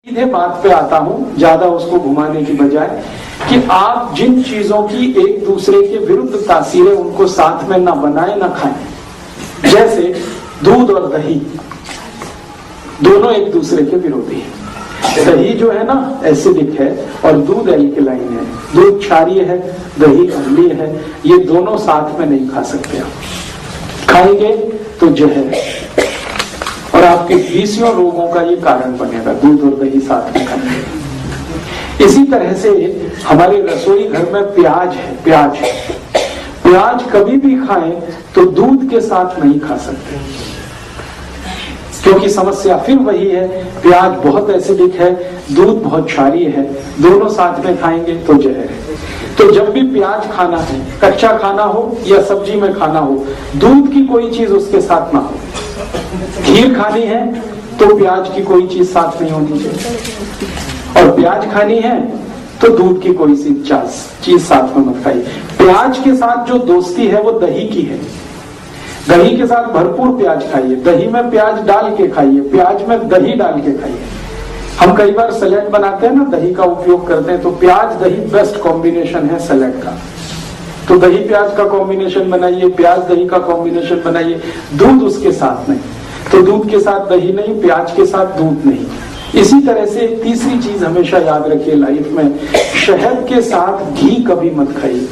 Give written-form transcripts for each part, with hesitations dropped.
सीधे बात पे आता हूं, ज्यादा उसको घुमाने की बजाय, कि आप जिन चीजों की एक दूसरे के विरुद्ध तासीर है उनको साथ में ना बनाएं ना खाएं। जैसे दूध और दही दोनों एक दूसरे के विरोधी हैं। दही जो है ना एसिडिक है और दूध एल्कलाइन है। दूध क्षारीय है, दही अम्लीय है। ये दोनों साथ में नहीं खा सकते आप। खाएंगे तो जहर और आपके 20 रोगों का ये कारण बनेगा, दूध और दही साथ में खाएंगे। इसी तरह से हमारे रसोई घर में प्याज है, प्याज कभी भी खाएं तो दूध के साथ नहीं खा सकते, क्योंकि समस्या फिर वही है, प्याज बहुत एसिडिक है, दूध बहुत क्षारीय है, दोनों साथ में खाएंगे तो जहर है। तो जब भी प्याज खाना है, कच्चा खाना हो या सब्जी में खाना हो, दूध की कोई चीज उसके साथ ना हो। खीर खानी है तो प्याज की कोई चीज साथ नहीं होनी चाहिए, और प्याज खानी है तो दूध की कोई सी चीज साथ में मत खाइए। प्याज के साथ जो दोस्ती है वो दही की है। दही के साथ भरपूर प्याज खाइए, दही में प्याज डाल के खाइए, प्याज में दही डाल के खाइए। हम कई बार सैलेड बनाते हैं ना, दही का उपयोग करते हैं, तो प्याज दही बेस्ट कॉम्बिनेशन है सैलेड का। तो दही प्याज का कॉम्बिनेशन बनाइए, प्याज दही का कॉम्बिनेशन बनाइए, दूध उसके साथ नहीं। तो दूध के साथ दही नहीं, प्याज के साथ दूध नहीं। इसी तरह से एक तीसरी चीज हमेशा याद रखिए लाइफ में, शहद के साथ घी कभी मत खाइए।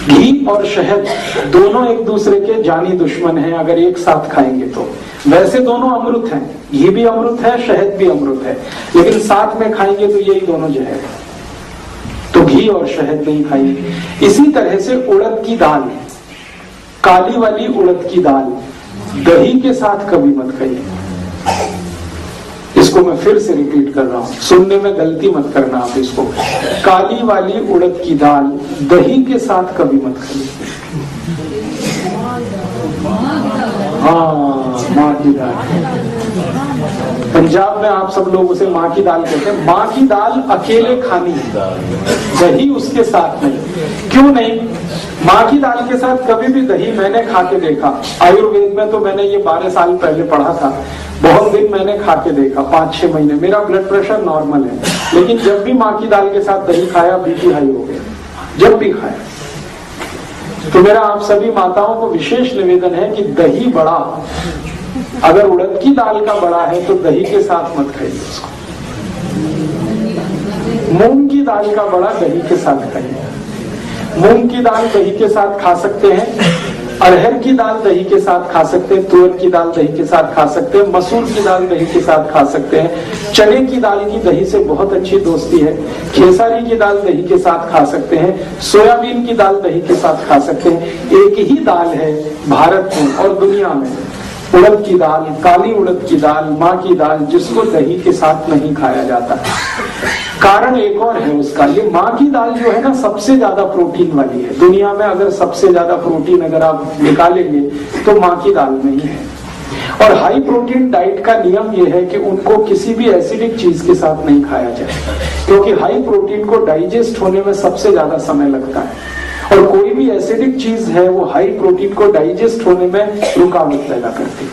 घी और शहद दोनों एक दूसरे के जानी दुश्मन हैं अगर एक साथ खाएंगे तो। वैसे दोनों अमृत हैं, घी भी अमृत है, शहद भी अमृत है, लेकिन साथ में खाएंगे तो यही दोनों जहर है। तो घी और शहद नहीं खाइए। इसी तरह से उड़द की दाल, काली वाली उड़द की दाल दही के साथ कभी मत खाइए। इसको मैं फिर से रिपीट कर रहा हूं, सुनने में गलती मत करना आप इसको। काली वाली उड़द की दाल दही के साथ कभी मत खाइए। हाँ, माँ की दाल, पंजाब में आप सब लोग उसे माँ की दाल कहते हैं। माँ की दाल अकेले खानी है, दही उसके साथ नहीं। क्यों नहीं? माँ की दाल के साथ कभी भी दही मैंने खा के देखा, आयुर्वेद में तो मैंने ये 12 साल पहले पढ़ा था, बहुत दिन मैंने खा के देखा, 5-6 महीने। मेरा ब्लड प्रेशर नॉर्मल है, लेकिन जब भी माँ की दाल के साथ दही खाया बीपी हाई हो गया, जब भी खाया। तो मेरा आप सभी माताओं को विशेष निवेदन है कि दही बड़ा, अगर उड़द की दाल का बड़ा है तो दही के साथ मत खाइए उसको। मूंग की दाल का बड़ा दही के साथ खाइए। मूंग की दाल दही के साथ खा सकते हैं, अरहर की दाल दही के साथ खा सकते हैं, तुअर की दाल दही के साथ खा सकते हैं, मसूर की दाल दही के साथ खा सकते हैं, चने की दाल की दही से बहुत अच्छी दोस्ती है, खेसारी की दाल दही के साथ खा सकते हैं, सोयाबीन की दाल दही के साथ खा सकते हैं। एक ही दाल है भारत में और दुनिया में, उड़द की दाल, काली उड़द की दाल, माँ की दाल, जिसको दही के साथ नहीं खाया जाता। कारण एक और है उसका, ये माँ की दाल जो है ना सबसे ज्यादा प्रोटीन वाली है दुनिया में। अगर सबसे ज्यादा प्रोटीन अगर आप निकालेंगे तो माँ की दाल में ही है। और हाई प्रोटीन डाइट का नियम ये है कि उनको किसी भी एसिडिक चीज के साथ नहीं खाया जाए, क्योंकि हाई प्रोटीन को डाइजेस्ट होने में सबसे ज्यादा समय लगता है, और कोई भी एसिडिक चीज है वो हाई प्रोटीन को डाइजेस्ट होने में रुकावट पैदा करती है।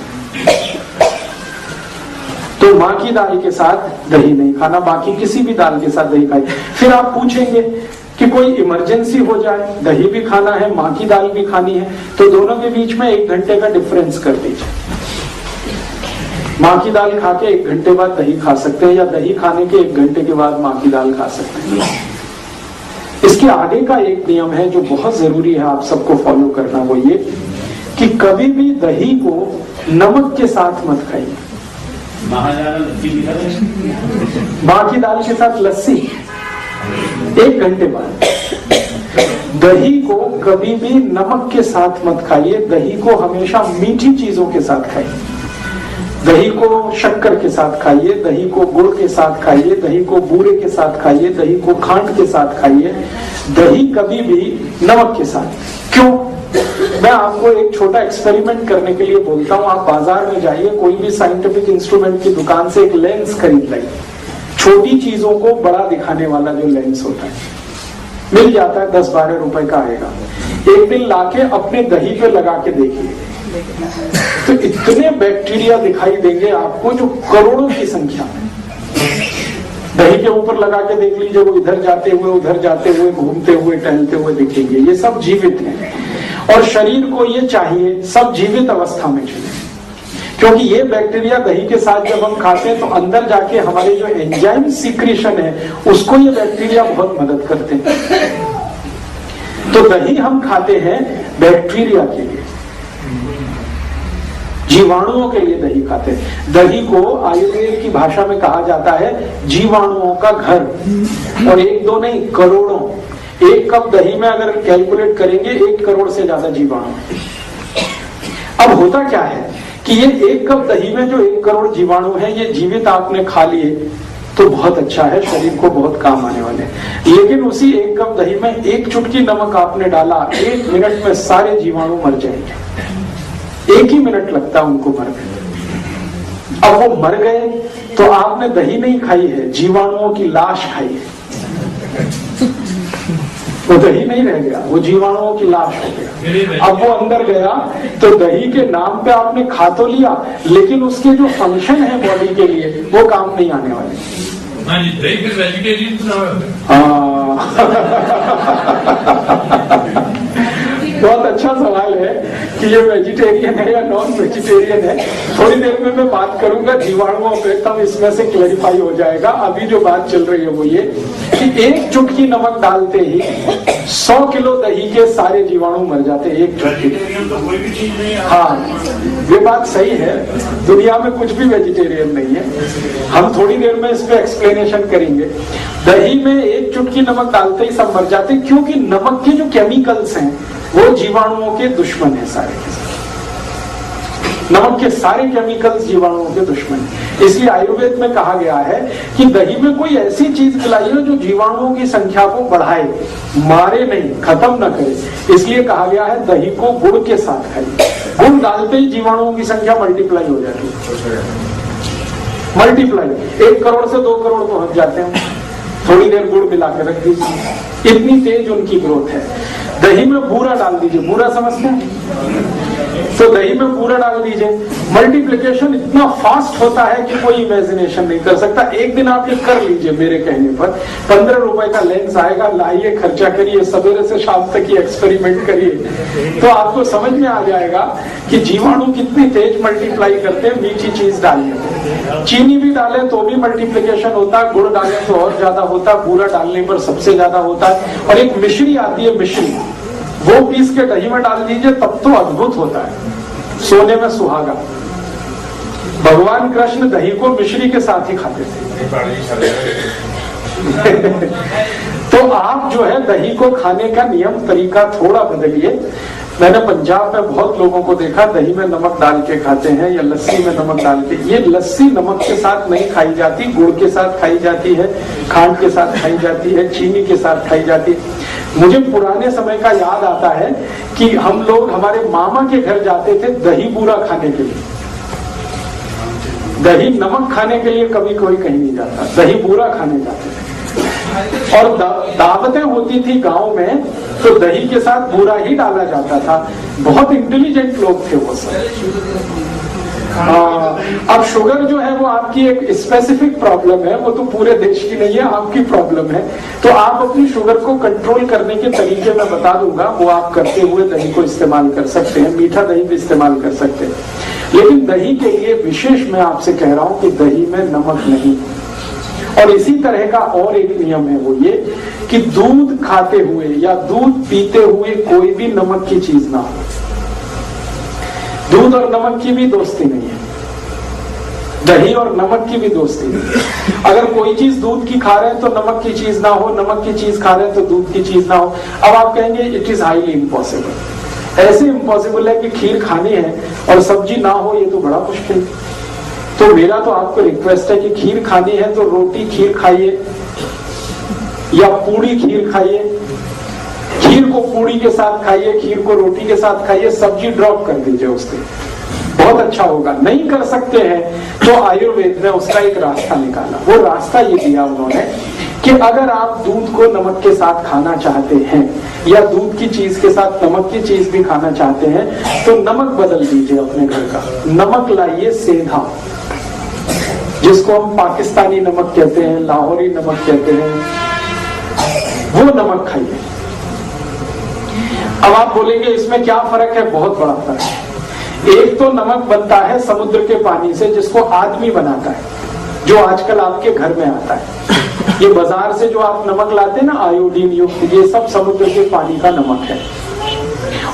तो माँ की दाल के साथ दही नहीं खाना, बाकी किसी भी दाल के साथ दही खाइए। फिर आप पूछेंगे कि कोई इमरजेंसी हो जाए, दही भी खाना है, माँ की दाल भी खानी है, तो दोनों के बीच में 1 घंटे का डिफरेंस कर दीजिए। माँ की दाल खा के 1 घंटे बाद दही खा सकते हैं, या दही खाने के 1 घंटे के बाद माँ की दाल खा सकते हैं। इसके आगे का एक नियम है जो बहुत जरूरी है आप सबको फॉलो करना, वो ये कि कभी भी दही को नमक के साथ मत खाइए। माँ की दाल के साथ लस्सी 1 घंटे बाद। दही को कभी भी नमक के साथ मत खाइए, दही को हमेशा मीठी चीजों के साथ खाइए। दही को शक्कर के साथ खाइए, दही को गुड़ के साथ खाइए, दही को बूरे के साथ खाइए, दही को खांड के साथ खाइए, दही कभी भी नमक के साथ। क्यों? मैं आपको एक छोटा एक्सपेरिमेंट करने के लिए बोलता हूं। आप बाजार में जाइए, कोई भी साइंटिफिक इंस्ट्रूमेंट की दुकान से एक लेंस खरीद लाइए, छोटी चीजों को बड़ा दिखाने वाला जो लेंस होता है, मिल जाता है, 10-12 रुपए का आएगा। एक दिन लाके अपने दही पे लगा के देखिए, तो इतने बैक्टीरिया दिखाई देंगे आपको जो करोड़ों की संख्या में। दही के ऊपर लगा के देख लीजिए, वो इधर जाते हुए उधर जाते हुए घूमते हुए टहलते हुए दिखेंगे। ये सब जीवित हैं और शरीर को ये चाहिए सब जीवित अवस्था में चाहिए, क्योंकि ये बैक्टीरिया दही के साथ जब हम खाते हैं तो अंदर जाके हमारे जो एंजाइम सीक्रेशन है उसको ये बैक्टीरिया बहुत मदद करते हैं। तो दही हम खाते हैं बैक्टीरिया के लिए, जीवाणुओं के लिए दही खाते हैं। दही को आयुर्वेद की भाषा में कहा जाता है जीवाणुओं का घर, और एक दो नहीं करोड़ों। एक कप दही में अगर कैलकुलेट करेंगे 1 करोड़ से ज्यादा जीवाणु। अब होता क्या है कि ये 1 कप दही में जो 1 करोड़ जीवाणु है ये जीवित आपने खा लिए तो बहुत अच्छा है, शरीर को बहुत काम आने वाले। लेकिन उसी 1 कप दही में 1 चुटकी नमक आपने डाला, 1 मिनट में सारे जीवाणु मर जाएंगे। 1 ही मिनट लगता है उनको मरने। अब वो मर गए तो आपने दही नहीं खाई है, जीवाणुओं की लाश खाई है। वो दही नहीं रह गया, वो जीवाणुओं की लाश हो गया। अब वो अंदर गया तो दही के नाम पे आपने खा तो लिया, लेकिन उसके जो फंक्शन है बॉडी के लिए वो काम नहीं आने वाले। दही फिर वेजिटेरियन बहुत अच्छा सवाल है कि ये वेजिटेरियन है या नॉन वेजिटेरियन है। थोड़ी देर में मैं बात करूंगा जीवाणुओं पे, तब इसमें से क्लैरिफाई हो जाएगा। अभी जो बात चल रही है वो ये कि 1 चुटकी नमक डालते ही 100 किलो दही के सारे जीवाणु मर जाते हैं। 1 चुटकी तो कोई भी चीज नहीं है। हाँ, ये बात सही है, दुनिया में कुछ भी वेजिटेरियन नहीं है। हम थोड़ी देर में इस पे एक्सप्लेनेशन करेंगे। दही में 1 चुटकी नमक डालते ही सब मर जाते, क्योंकि नमक के जो केमिकल्स हैं वो जीवाणुओं के दुश्मन है सारे के सारे। नमक के सारे केमिकल्स जीवाणुओं के दुश्मन है। इसलिए आयुर्वेद में कहा गया है कि दही में कोई ऐसी चीज खिलाइए जो जीवाणुओं की संख्या को बढ़ाए, मारे नहीं, खत्म न करे। इसलिए कहा गया है दही को गुड़ के साथ खाइए। गुड़ डालते ही जीवाणुओं की संख्या मल्टीप्लाई हो जाती है। मल्टीप्लाई 1 करोड़ से 2 करोड़ पहुंच जाते हैं। थोड़ी देर गुड़ मिला के रख दीजिए, इतनी तेज उनकी ग्रोथ है। दही में बूरा डाल दीजिए, बूरा समझते हैं? तो दही में बूरा डाल दीजिए, मल्टीप्लिकेशन इतना फास्ट होता है कि कोई इमेजिनेशन नहीं कर सकता। एक दिन आप ये कर लीजिए मेरे कहने पर, 15 रुपए का लेंस आएगा, लाइए, खर्चा करिए, सवेरे से शाम तक ये एक्सपेरिमेंट करिए, तो आपको समझ में आ जाएगा कि जीवाणु कितनी तेज मल्टीप्लाई करते हैं। मीठी चीज डालिए, चीनी भी डालें तो भी मल्टीप्लिकेशन होता है, गुड़ डालें तो और ज्यादा होता है, बूरा डालने पर सबसे ज्यादा होता है। और एक मिश्री आती है, मिश्री, वो पीस के दही में डाल दीजिए, तब तो अद्भुत होता है, सोने में सुहागा। भगवान कृष्ण दही को मिश्री के साथ ही खाते थे। तो आप जो है दही को खाने का नियम तरीका थोड़ा बदलिए। मैंने पंजाब में बहुत लोगों को देखा दही में नमक डाल के खाते हैं या लस्सी में नमक डाल के। ये लस्सी नमक के साथ नहीं खाई जाती, गुड़ के साथ खाई जाती है, खांड के साथ खाई जाती है, चीनी के साथ खाई जाती है। मुझे पुराने समय का याद आता है कि हम लोग हमारे मामा के घर जाते थे दही बूरा खाने के लिए। दही नमक खाने के लिए कभी कोई कहीं नहीं जाता, दही बूरा खाने जाते थे। और दावतें होती थी गांव में तो दही के साथ बूरा ही डाला जाता था। बहुत इंटेलिजेंट लोग थे वो सब। अब शुगर जो है वो आपकी एक स्पेसिफिक प्रॉब्लम है, वो तो पूरे देश की नहीं है, आपकी प्रॉब्लम है। तो आप अपनी शुगर को कंट्रोल करने के तरीके मैं बता दूंगा, वो आप करते हुए दही को इस्तेमाल कर सकते हैं। मीठा दही भी इस्तेमाल कर सकते हैं, लेकिन दही के लिए विशेष मैं आपसे कह रहा हूं कि दही में नमक नहीं। और इसी तरह का और एक नियम है, वो ये कि दूध खाते हुए या दूध पीते हुए कोई भी नमक की चीज ना हो। दूध और नमक की भी दोस्ती नहीं है, दही और नमक की भी दोस्ती नहीं। अगर कोई चीज दूध की खा रहे हैं तो नमक की चीज ना हो, नमक की चीज खा रहे हैं तो दूध की चीज ना हो। अब आप कहेंगे इट इज हाईली इम्पॉसिबल। ऐसे इम्पॉसिबल है कि खीर खानी है और सब्जी ना हो, ये तो बड़ा मुश्किल। तो मेरा तो आपको रिक्वेस्ट है कि खीर खानी है तो रोटी खीर खाइए या पूड़ी खीर खाइए। खीर को पूड़ी के साथ खाइए, खीर को रोटी के साथ खाइए, सब्जी ड्रॉप कर दीजिए उसके, बहुत अच्छा होगा। नहीं कर सकते हैं तो आयुर्वेद ने उसका एक रास्ता निकाला। वो रास्ता ये दिया उन्होंने कि अगर आप दूध को नमक के साथ खाना चाहते हैं या दूध की चीज के साथ नमक की चीज भी खाना चाहते हैं तो नमक बदल दीजिए अपने घर का। नमक लाइए सेंधा, जिसको हम पाकिस्तानी नमक कहते हैं, लाहौरी नमक कहते हैं, वो नमक खाइए। अब आप बोलेंगे इसमें क्या फर्क है? बहुत बड़ा फर्क है। एक तो नमक बनता है समुद्र के पानी से, जिसको आदमी बनाता है, जो आजकल आपके घर में आता है। ये बाजार से जो आप नमक लाते हैं ना आयोडीन युक्त, ये सब समुद्र के पानी का नमक है।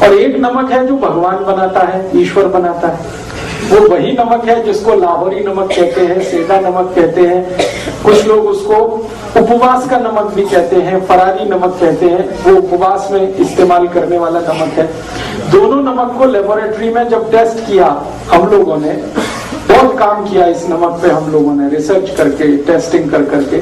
और एक नमक है जो भगवान बनाता है, ईश्वर बनाता है, वो वही नमक है जिसको लाहौरी नमक कहते हैं, सेंधा नमक कहते हैं, कुछ लोग उसको उपवास का नमक भी कहते हैं, फरारी नमक कहते हैं, वो उपवास में इस्तेमाल करने वाला नमक है। दोनों नमक को लेबोरेटरी में जब टेस्ट किया हम लोगों ने, बहुत काम किया इस नमक पे हम लोगों ने, रिसर्च करके, टेस्टिंग कर करके,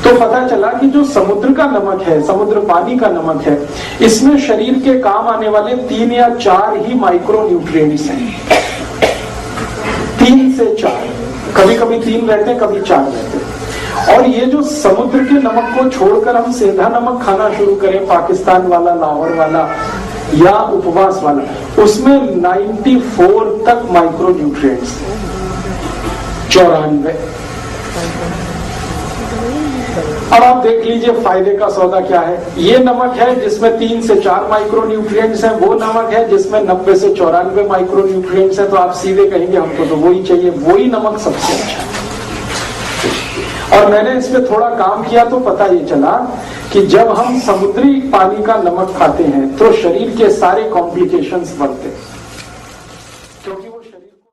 तो पता चला कि जो समुद्र का नमक है, समुद्र पानी का नमक है, इसमें शरीर के काम आने वाले 3 या 4 ही माइक्रो न्यूट्रिएंट्स हैं। 3 से 4, कभी कभी 3 रहते हैं, कभी 4 रहते हैं। और ये जो समुद्र के नमक को छोड़कर हम सेंधा नमक खाना शुरू करें, पाकिस्तान वाला, लाहौर वाला या उपवास वाला, उसमें 94 तक माइक्रो न्यूट्रिएंट्स, 94। अब आप देख लीजिए फायदे का सौदा क्या है। ये नमक है जिसमें 3 से 4 माइक्रो न्यूट्रिएंट्स हैं, वो नमक है जिसमें 90 से 94 माइक्रो न्यूट्रिएंट्स हैं। तो आप सीधे कहेंगे हमको तो वही चाहिए, वही नमक सबसे अच्छा है। और मैंने इसमें थोड़ा काम किया तो पता ये चला कि जब हम समुद्री पानी का नमक खाते हैं तो शरीर के सारे कॉम्प्लिकेशंस बढ़ते हैं।